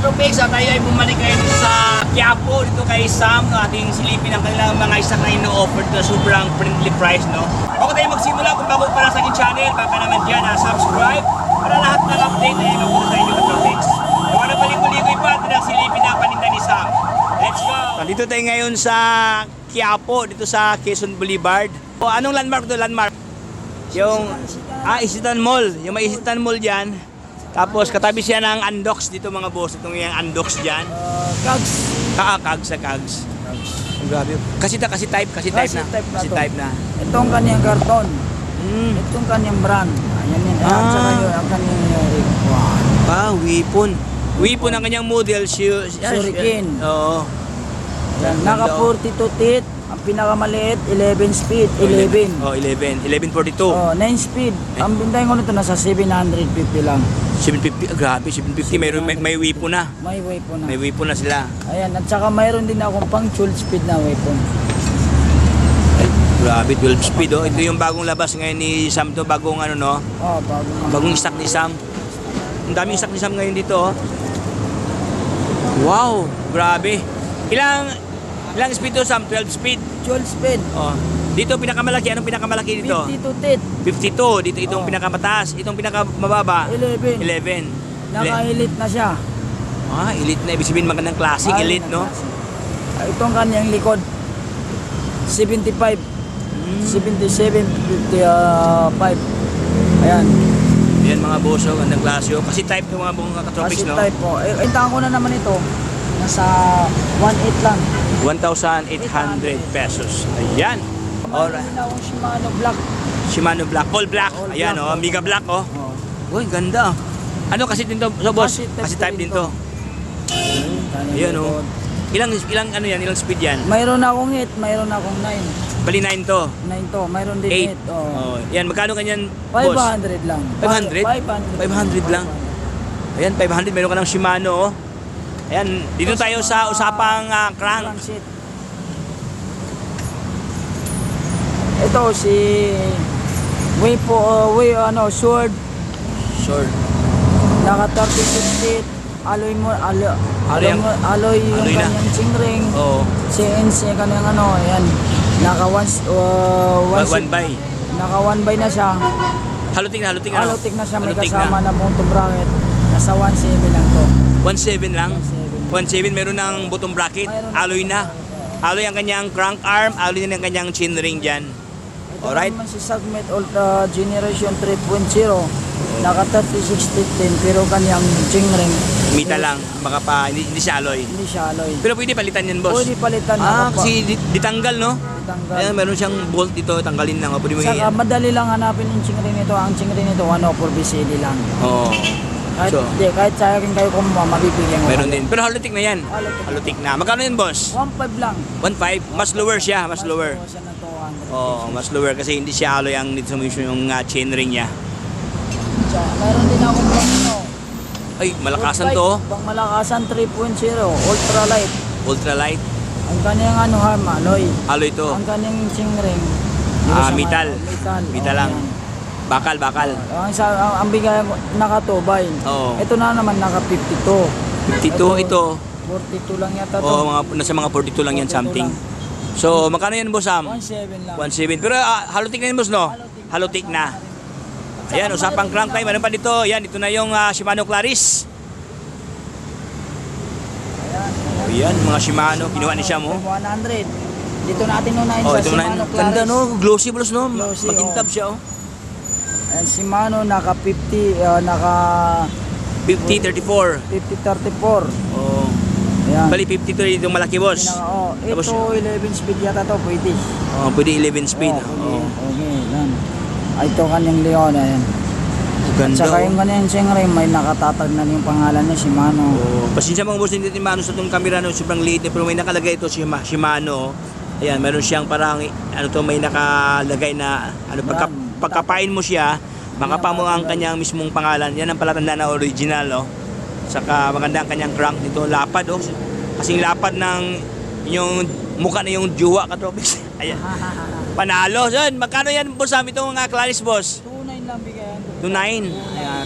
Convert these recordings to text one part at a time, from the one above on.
Katropics, tayo ay bumalik kayo dito sa Quiapo, dito kay Sam, ating silipin ang kanilang mga isang na ino-offer na sobrang friendly price, no? Bago tayo magsimula, kung bago pa lang sa aking channel, baka naman dyan, subscribe para lahat ng update na ino-offer sa inyo, Katropics. Kung ano paligoy-ligoy pa, ito na silipin ang paninda ni Sam. Let's go! Dito tayo ngayon sa Quiapo, dito sa Quezon Boulevard. O, anong landmark doon? Landmark? Yung, Isitan Mall. Yung may Isitan Mall dyan. Tapos katabi siya ng Andox dito mga boss. Itong yung Andox dyan. Kags. Kags sa Kags. Grabe. Kasi type na. Itong kanyang karton. Itong kanyang brand. Ayan yan. Saka yun, ang kanyang weapon. Weapon ang kanyang model. Shuriken. Oo. Naka 42 teeth. Ang pinakamaliit, 11 speed. 11. Oh, 11. 1142. Oh, 9 speed. Ang bintahin ko nito nasa 750 lang. 750. Grabe, 750. May weapon na. May weapon na. May weapon na sila. Ayan. At saka mayroon din akong pang 12 speed na weapon. Grabe, 12 speed. Oh. Ito yung bagong labas ngayon ni Sam to. Bagong ano, no? Oh, bagong stock ni Sam. Ang daming stock ni Sam ngayon dito, oh. Wow, grabe. Ilang speed to, Sam? 12 speed? 12 speed. Oh. Dito pinakamalaki. Anong pinakamalaki dito? 52 teeth. 52. Dito itong pinakamataas. Itong pinakamababa? 11. 11. Naka-elite na siya. Elite na. Ibig sabihin magandang classic. Elite, no? Itong kanyang likod. 75. 77, 55. Ayan. Ayan mga boso. Gandang klase. Kasi type ng mga buong katropics, no? Kasi type po. Intahan ko na naman ito. Nasa 1.8 lang. 1,800 pesos. Ayan. Alright. Akong Shimano Black. Shimano Black. All black. Ayan, oh. Mega Black, oh. Uy, ganda. Ano kasi din to, so, boss? Kasi type din to. Ayan, oh. Ilang speed yan? Mayroon akong 8, mayroon akong 9. Bali 9 to. 9 to, mayroon din 8. Oh. Yan, magkano kanyan, boss? 500 lang. 500? 500 lang. Ayan, 500. Meron ka ng Shimano, oh. Ayan, dito tayo sa usapang crank. Ito si Sword. Naka 36 feet. Alloy yung kanyang chingring. Oo. CNC kanyang ayan. Naka 1 by. Naka 1 by na siya. Halutik na siya, may kasama na bottom bracket. Nasa 1.7 lang to. 1.7 lang? 1.7 meron ng bottom bracket, alloy na. Alloy ang kanyang crank arm, alloy din ang kanyang chain ring dyan. Alright? Ito naman si Sagmet Ultra Generation 3.0. Naka 3615 pero kanyang chain ring. Mita lang, baka pa, hindi siya alloy. Hindi siya alloy. Pero pwede palitan yan, boss? Pwede palitan. Kasi ditanggal, no? Ditanggal. Ayan, meron siyang bolt dito, tanggalin lang. Pwede mo Saka madali lang hanapin yung chain ring nito. Ang chain ring nito, 4BCD lang. Oo. Kahit sa akin kayo kumuha, mabibigyan ko. Meron din. Pero halutik na yan. Halutik na. Magkano yun, boss? 1.5 lang. 1.5? Mas lower siya, mas lower. Mas lower kasi hindi siya alloy ang dito yung chain ring niya. Meron din akong pang Ay, malakasan to. Pang malakasan 3.0, ultralight. Ultralight. Ang kanyang harm, alloy. Alloy to. Ang kanyang chain ring. Metal. Metal lang. Bakal. Ang bigay ko nakatubay. Oo. Ito na naman naka 52. 52 ito. 42 lang yata to. Nasa mga 42 lang yan 42 something. lang. So, magkano yan, boss Sam? 1.7 lang. 1.7. Pero halutik na yan, boss, no? Halutik na. Ayan, usapang crank time. Ano pa dito? Yan, ito na yung Shimano Claris. Ayan, mga Shimano. Kinuha ni Siya mo. 100. Dito natin unahin sa Shimano Claris. Ganda, no? Glossy, boss, no? Glossy, Makintab siya, oh. Ayan, Shimano naka 50, naka 50-34. 50-34. Oh. Ayan. Bali 52 itong malaki, boss. Ito 11 speed yata to, pwede. Pwede 11 speed. Okay, yan. Ito kanyang Leon, ayan. Ganda. At saka yung kanyang Chengray, may nakatatag na yung pangalan niya, Shimano. Pasensya mga boss, hindi natin maano sa itong camera, no? Sobrang liit, pero may nakalagay ito Shimano. Ayan, meron siyang parang, may nakalagay na, pagkapain mo siya, makapa mo ang kanyang mismong pangalan. Yan ang palatanda na original, oh. Saka maganda ang kanyang crank dito, lapad, oh. Kasing lapad ng yung mukha na yung juwa, Katropics. Ayan. Panalo. So, magkano yan, boss, itong mga Claris, boss? 2.9 lang bigayan. 2.9. Ayan.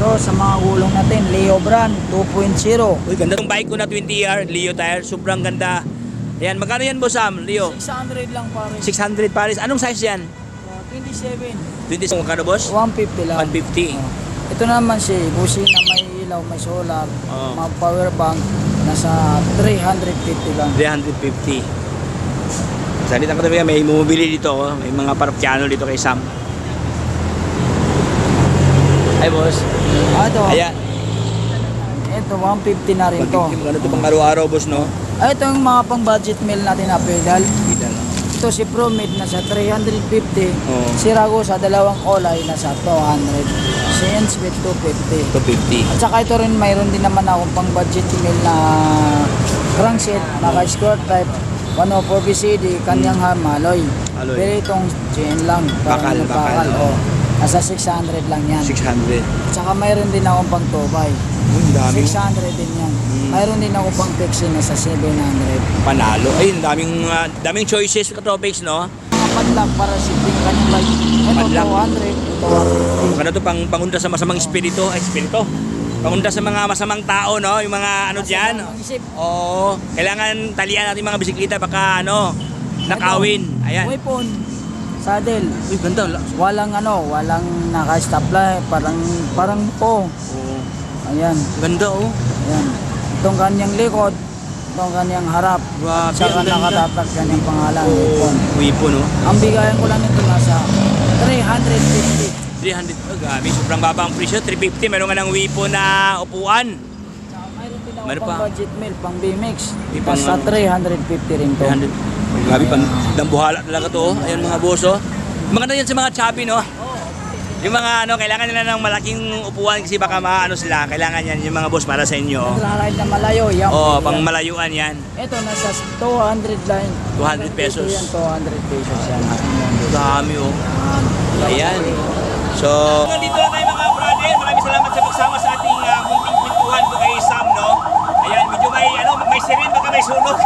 Ito sa mga gulong natin, Leo brand 2.0. Uy, ganda ng bike ko na 20R, Leo tire. Sobrang ganda. Ayan, magkano yan, Boss Sam, Leo? 600 lang pare. 600 pares. Anong size yan? 27. 20 magkano, Boss? 150 lang. 150. Ito naman si busina, may ilaw, may solar, Oo. mga power bank, nasa 350 lang. 350. Salita ko talaga, may bumibili dito. Oh. May mga parokyano dito kay Sam. Ay, Boss. Ito, Ayan. ito 150 na rin to. Magiging ano ito pang araw-araw, Boss, no? Ito yung mga pang budget meal natin na pedal. Kita lang. Ito si ProMid nasa 350. Oo. Si Ragusa dalawang kulay nasa 200. Si Ensmith 250. 250. At saka ito rin mayroon din naman akong pang budget meal na crankset, naka-squirt type, 104 BCD, kanyang alloy. Alloy. Pero itong chain lang. Bakal, bakal, Oh. Nasa 600 lang yan. 600. At saka mayroon din akong pang tubay. Ang daming 600 din yan. Mayroon din ako pang Pixie nasa 700. panalo. Ay, ang daming choices ka topics, no? Mga padlock para shipping kanyang bike. Ito Padlock. 200, ito 150. Ano to, pangunda sa masamang espiritu. Ay, espiritu. Pangunda sa mga masamang tao, no? Yung mga ano dyan. Ang isip. Oo. Kailangan talian natin yung mga bisikleta baka ano, nakawin. Ayan. Weapon, saddle. Uy, ganda. Walang walang naka-stoplight, parang po. Oo. Ayan, Ganda, oh. ayan. Itong kanyang likod, itong kanyang harap. Grabe, Saka ang ganda. nakatatag kanyang pangalan. Oo. Weapon. Weapon, no? Ang bigayan ko lang nito nasa 350. 300. Oh, grabe. Sobrang baba ang presyo. 350. Meron ka ng weapon na upuan. Saka mayroon din ako Meron pang pa. budget meal, pang BMX. May pang Nasa ano? 350 rin to. 300. Oh, grabe, dambuhala talaga to, oh. Ayan mga boss, oh. Maganda yan sa mga chubby, no? Yung mga ano, kailangan nila ng malaking upuan kasi baka maano sila. Kailangan yan yung mga boss para sa inyo. Nagra-ride na malayo, yan. Oh, Yan. pang malayuan yan. Ito nasa 200 lang. 200 pesos. Ito yan, 200 pesos yan. Dami, oh. Ayan. So, nandito na tayo mga brother. Maraming salamat sa pagsama sa ating munting kwentuhan ko kay Sam, no? Ayan, medyo may sirin, baka may sunog.